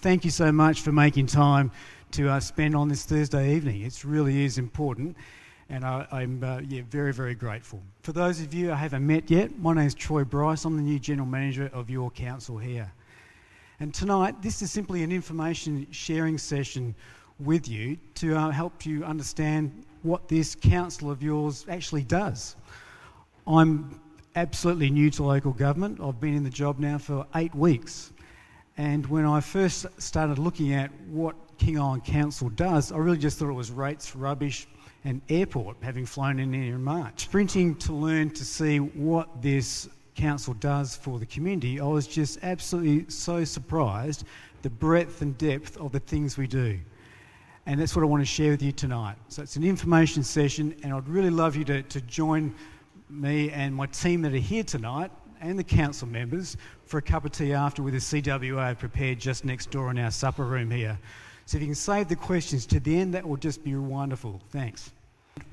thank you so much for making time to spend on this Thursday evening. It really is important, and I'm very, very grateful. For those of you I haven't met yet, my name is Troy Brice. I'm the new General Manager of your council here. And tonight, this is simply an information sharing session with you to help you understand what this council of yours actually does. I'm absolutely new to local government. I've been in the job now for 8 weeks. And when I first started looking at what King Island Council does, I really just thought it was rates, rubbish and airport, having flown in here in March. Sprinting to learn to see what this council does for the community, I was just absolutely so surprised the breadth and depth of the things we do. And that's what I want to share with you tonight. So it's an information session, and I'd really love you to join me and my team that are here tonight and the council members for a cup of tea after with a CWA prepared just next door in our supper room here. So if you can save the questions to the end, that will just be wonderful. Thanks.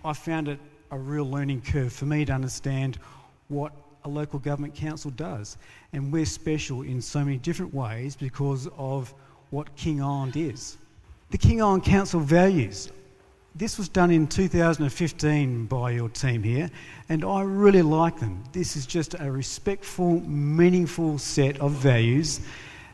I found it a real learning curve for me to understand what a local government council does. And we're special in so many different ways because of what King Island is. The King Island Council values. This was done in 2015 by your team here, and I really like them. This is just a respectful, meaningful set of values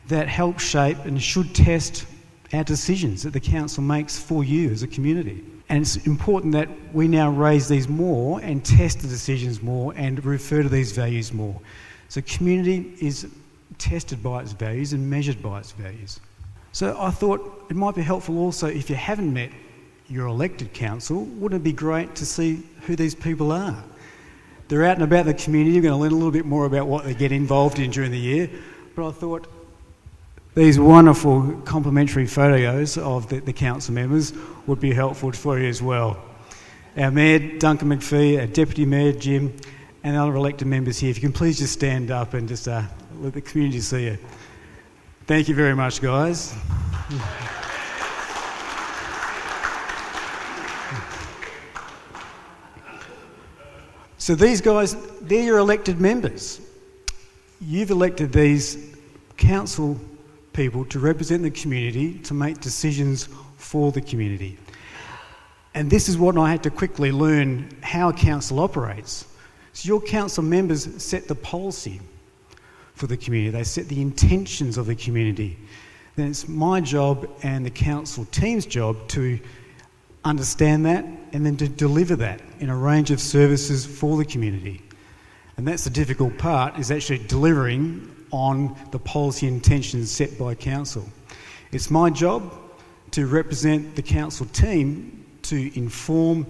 that help shape and should test our decisions that the council makes for you as a community. And it's important that we now raise these more and test the decisions more and refer to these values more. So community is tested by its values and measured by its values. So I thought it might be helpful also, if you haven't met your elected council, wouldn't it be great to see who these people are? They're out and about the community. You're going to learn a little bit more about what they get involved in during the year. But I thought these wonderful complimentary photos of the council members would be helpful for you as well. Our Mayor, Duncan McPhee, our Deputy Mayor, Jim, and other elected members here. If you can please just stand up and just let the community see you. Thank you very much, guys. So these guys, they're your elected members. You've elected these council people to represent the community, to make decisions for the community. And this is what I had to quickly learn how a council operates. So your council members set the policy for the community. They set the intentions of the community. Then it's my job and the council team's job to understand that and then to deliver that in a range of services for the community. And that's the difficult part, is actually delivering on the policy intentions set by council. It's my job to represent the council team, to inform,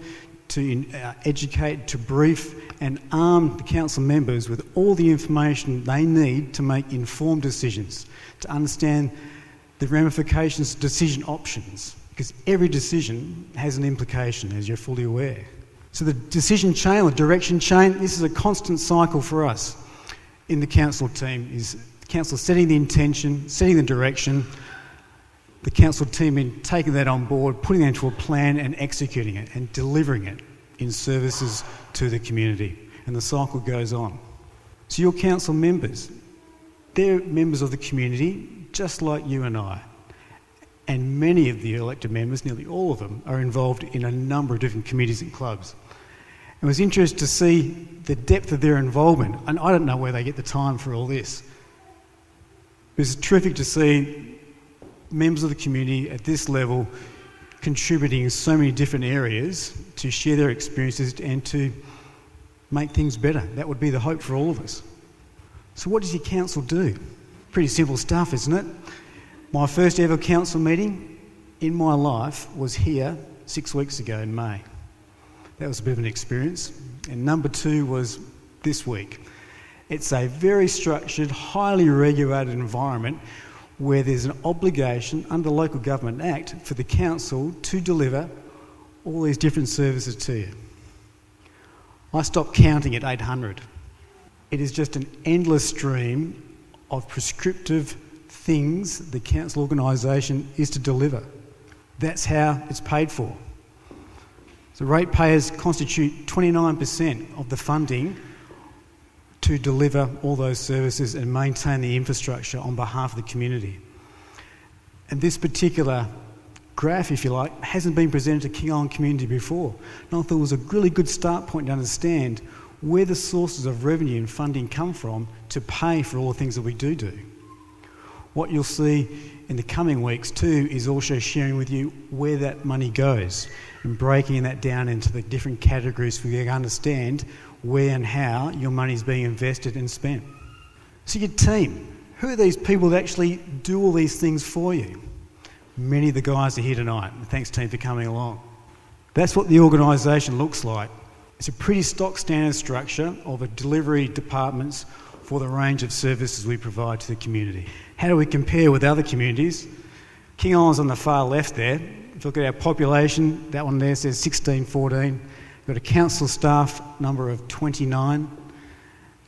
to educate, to brief and arm the council members with all the information they need to make informed decisions, to understand the ramifications, decision options, because every decision has an implication, as you're fully aware. So the decision chain or direction chain, this is a constant cycle for us in the council team, is the council setting the intention, setting the direction, the council team in taking that on board, putting it into a plan and executing it and delivering it in services to the community. And the cycle goes on. So your council members, they're members of the community just like you and I. And many of the elected members, nearly all of them, are involved in a number of different committees and clubs. It was interesting to see the depth of their involvement, and I don't know where they get the time for all this. It was terrific to see members of the community at this level contributing in so many different areas to share their experiences and to make things better. That would be the hope for all of us. So what does your council do? Pretty simple stuff, isn't it? My first ever council meeting in my life was here 6 weeks ago in May. That was a bit of an experience. And number 2 was this week. It's a very structured, highly regulated environment where there's an obligation under the Local Government Act for the council to deliver all these different services to you. I stopped counting at 800. It is just an endless stream of prescriptive things the council organisation is to deliver. That's how it's paid for. So ratepayers constitute 29% of the funding to deliver all those services and maintain the infrastructure on behalf of the community. And this particular graph, if you like, hasn't been presented to King Island community before. And I thought it was a really good start point to understand where the sources of revenue and funding come from to pay for all the things that we do. What you'll see in the coming weeks too is also sharing with you where that money goes and breaking that down into the different categories for you to understand where and how your money is being invested and spent. So your team, who are these people that actually do all these things for you? Many of the guys are here tonight. Thanks team for coming along. That's what the organisation looks like. It's a pretty stock standard structure of a delivery departments for the range of services we provide to the community. How do we compare with other communities? King Island's on the far left there. If you look at our population, that one there says 1614. We've got a council staff number of 29,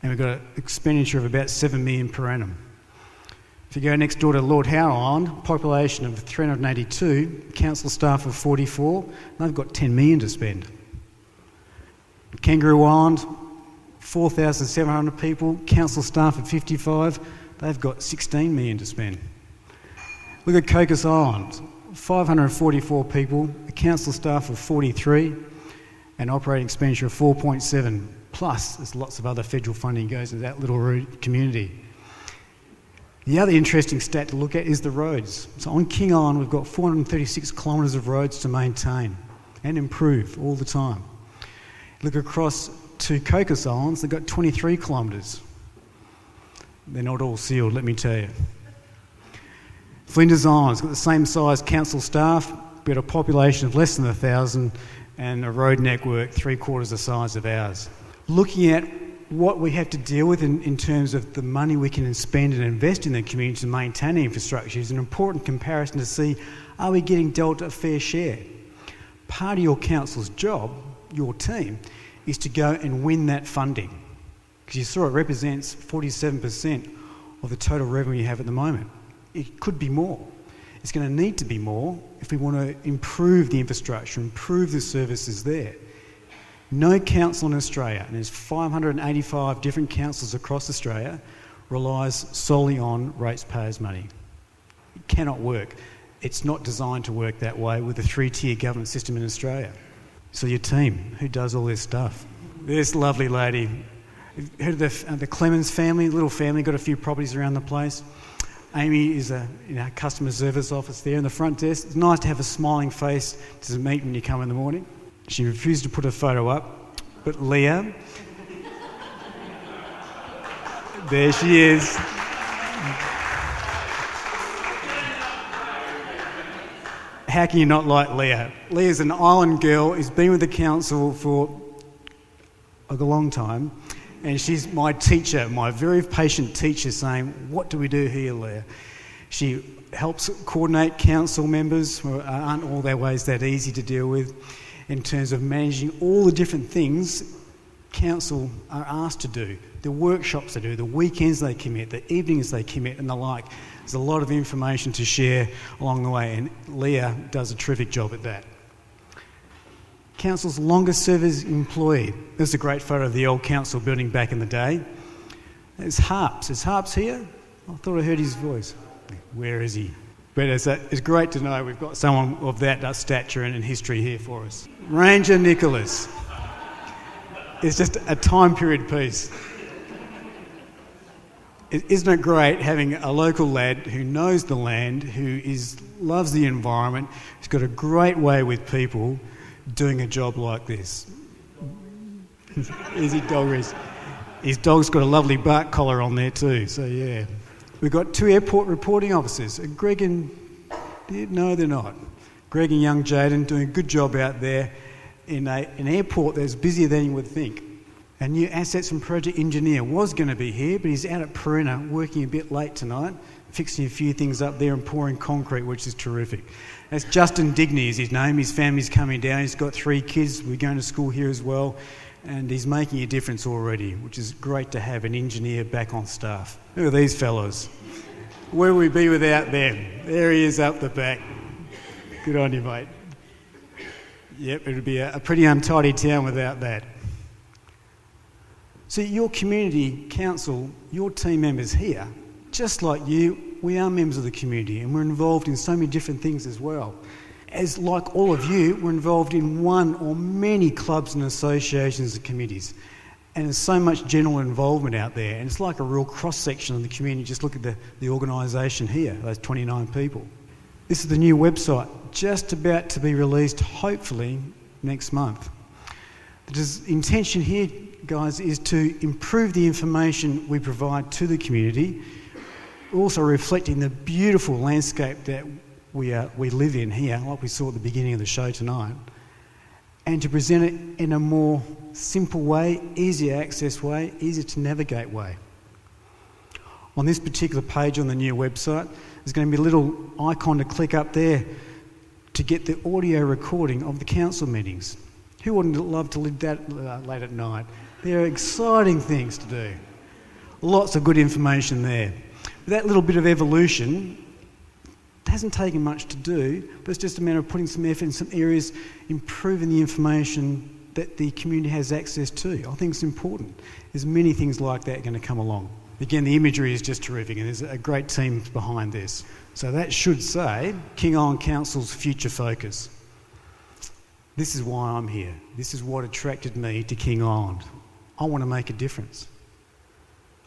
and we've got an expenditure of about 7 million per annum. If you go next door to Lord Howe Island, population of 382, council staff of 44, and they've got 10 million to spend. Kangaroo Island, 4,700 people, council staff of 55, they've got 16 million to spend. Look at Cocos Island, 544 people, a council staff of 43, and operating expenditure of 4.7. Plus, there's lots of other federal funding goes into that little community. The other interesting stat to look at is the roads. So on King Island, we've got 436 kilometres of roads to maintain and improve all the time. Look across to Cocos Islands, they've got 23 kilometres. They're not all sealed, let me tell you. Flinders Island's got the same size council staff, but a population of less than 1,000 and a road network 3/4 the size of ours. Looking at what we have to deal with in terms of the money we can spend and invest in the community to maintain the infrastructure is an important comparison to see, are we getting dealt a fair share? Part of your council's job, your team, is to go and win that funding. Because you saw it represents 47% of the total revenue you have at the moment. It could be more. It's going to need to be more if we want to improve the infrastructure, improve the services there. No council in Australia, and there's 585 different councils across Australia, relies solely on ratepayers' money. It cannot work. It's not designed to work that way with a 3-tier government system in Australia. So your team, who does all this stuff? This lovely lady. Heard of the Clemens family, little family, got a few properties around the place. Amy is a customer service office there in the front desk. It's nice to have a smiling face to meet when you come in the morning. She refused to put a photo up, but Leah, there she is. How can you not like Leah? Leah's an island girl who's been with the council for a long time, and she's my teacher, my very patient teacher, saying, what do we do here, Leah? She helps coordinate council members who aren't all their ways that easy to deal with in terms of managing all the different things council are asked to do, the workshops they do, the weekends they commit, the evenings they commit and the like. There's a lot of information to share along the way, and Leah does a terrific job at that. Council's longest service employee. There's a great photo of the old council building back in the day. There's Harps. Is Harps here? I thought I heard his voice. Where is he? But it's great to know we've got someone of that stature and history here for us. Ranger Nicholas. It's just a time period piece. Isn't it great having a local lad who knows the land, who loves the environment, who's got a great way with people doing a job like this? Is he dog Reese? His dog's got a lovely bark collar on there too, so yeah. We've got 2 airport reporting officers, Greg and... No, they're not. Greg and young Jaden doing a good job out there in an airport that's busier than you would think. Our new assets and project engineer was going to be here, but he's out at Perina working a bit late tonight, fixing a few things up there and pouring concrete, which is terrific. That's Justin Digney is his name. His family's coming down. He's got 3 kids. We're going to school here as well. And he's making a difference already, which is great to have an engineer back on staff. Look at these fellows. Where would we be without them? There he is up the back. Good on you, mate. Yep, it would be a pretty untidy town without that. So your community council, your team members here, just like you, we are members of the community and we're involved in so many different things as well. As like all of you, we're involved in one or many clubs and associations and committees. And there's so much general involvement out there, and it's like a real cross-section of the community. Just look at the organisation here, those 29 people. This is the new website, just about to be released, hopefully, next month. The intention here, guys, is to improve the information we provide to the community, also reflecting the beautiful landscape that we live in here, like we saw at the beginning of the show tonight, and to present it in a more simple way, easier access way, easier to navigate way. On this particular page on the new website, there's going to be a little icon to click up there to get the audio recording of the council meetings. Who wouldn't love to live that late at night? There are exciting things to do. Lots of good information there. That little bit of evolution hasn't taken much to do, but it's just a matter of putting some effort in some areas, improving the information that the community has access to. I think it's important. There's many things like that going to come along. Again, the imagery is just terrific, and there's a great team behind this. So that should say King Island Council's future focus. This is why I'm here. This is what attracted me to King Island. I want to make a difference.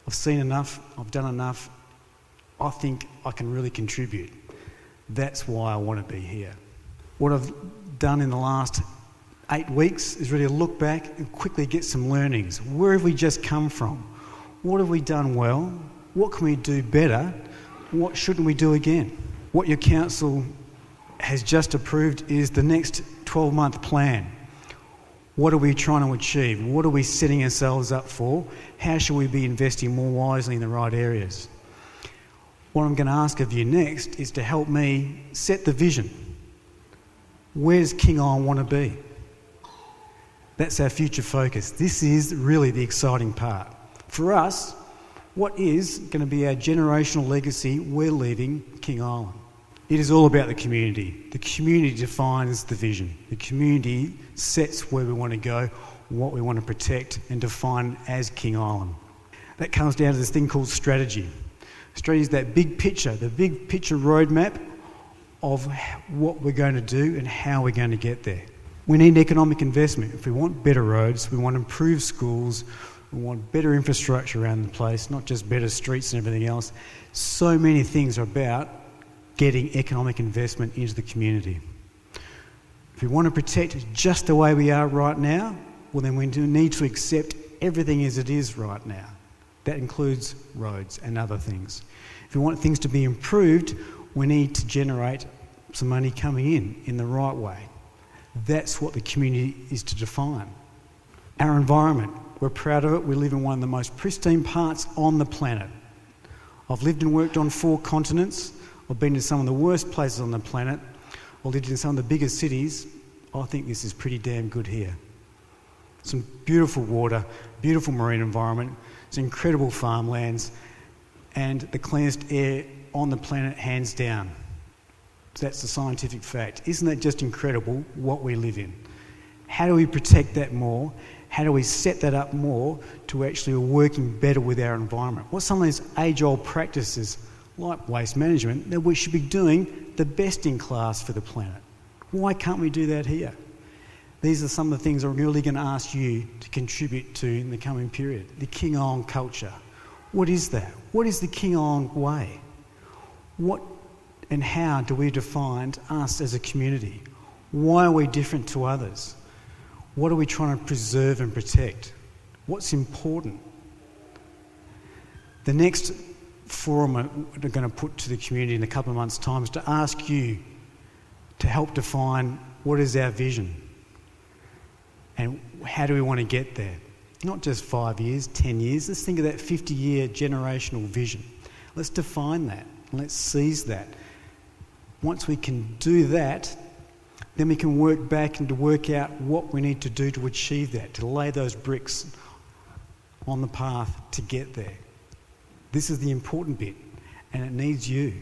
I've seen enough, I've done enough. I think I can really contribute. That's why I want to be here. What I've done in the last 8 weeks is really look back and quickly get some learnings. Where have we just come from? What have we done well? What can we do better? What shouldn't we do again? What your council has just approved is the next 12-month plan. What are we trying to achieve? What are we setting ourselves up for? How should we be investing more wisely in the right areas? What I'm going to ask of you next is to help me set the vision. Where does King Island want to be? That's our future focus. This is really the exciting part. For us, what is going to be our generational legacy we're leaving King Island? It is all about the community. The community defines the vision. The community sets where we want to go, what we want to protect and define as King Island. That comes down to this thing called strategy. Strategy is that big picture, the big picture roadmap of what we're going to do and how we're going to get there. We need economic investment. If we want better roads, we want improved schools, we want better infrastructure around the place, not just better streets and everything else. So many things are about getting economic investment into the community. If we want to protect just the way we are right now, well then we do need to accept everything as it is right now. That includes roads and other things. If we want things to be improved, we need to generate some money coming in the right way. That's what the community is to define. Our environment, we're proud of it. We live in one of the most pristine parts on the planet. I've lived and worked on 4 continents. I've been to some of the worst places on the planet. I've lived in some of the biggest cities. I think this is pretty damn good here. Some beautiful water, beautiful marine environment, some incredible farmlands, and the cleanest air on the planet, hands down. That's the scientific fact. Isn't that just incredible what we live in? How do we protect that more? How do we set that up more to actually working better with our environment? What's some of these age-old practices like waste management that we should be doing the best in class for the planet? Why can't we do that here? These are some of the things I'm really going to ask you to contribute to in the coming period. The King Island culture. What is that? What is the King Island way? What and how do we define us as a community? Why are we different to others? What are we trying to preserve and protect? What's important? The next forum we're going to put to the community in a couple of months' time is to ask you to help define what is our vision and how do we want to get there. Not just 5 years, 10 years. Let's think of that 50-year generational vision. Let's define that and let's seize that. Once we can do that, then we can work back and to work out what we need to do to achieve that, to lay those bricks on the path to get there. This is the important bit, and it needs you.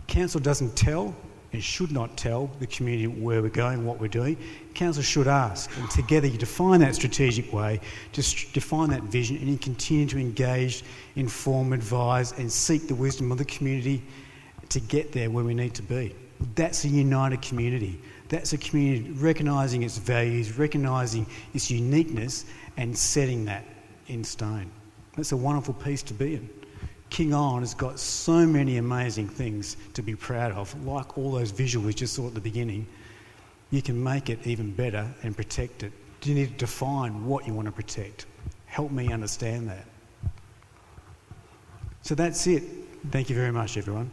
Council doesn't tell and should not tell the community where we're going, what we're doing. council should ask, and together you define that strategic way, just define that vision, and you continue to engage, inform, advise, and seek the wisdom of the community to get there where we need to be. That's a united community. That's a community recognising its values, recognising its uniqueness, and setting that in stone. That's a wonderful piece to be in. King Island has got so many amazing things to be proud of, like all those visuals we just saw at the beginning. You can make it even better and protect it. You need to define what you want to protect. Help me understand that. So that's it. Thank you very much, everyone.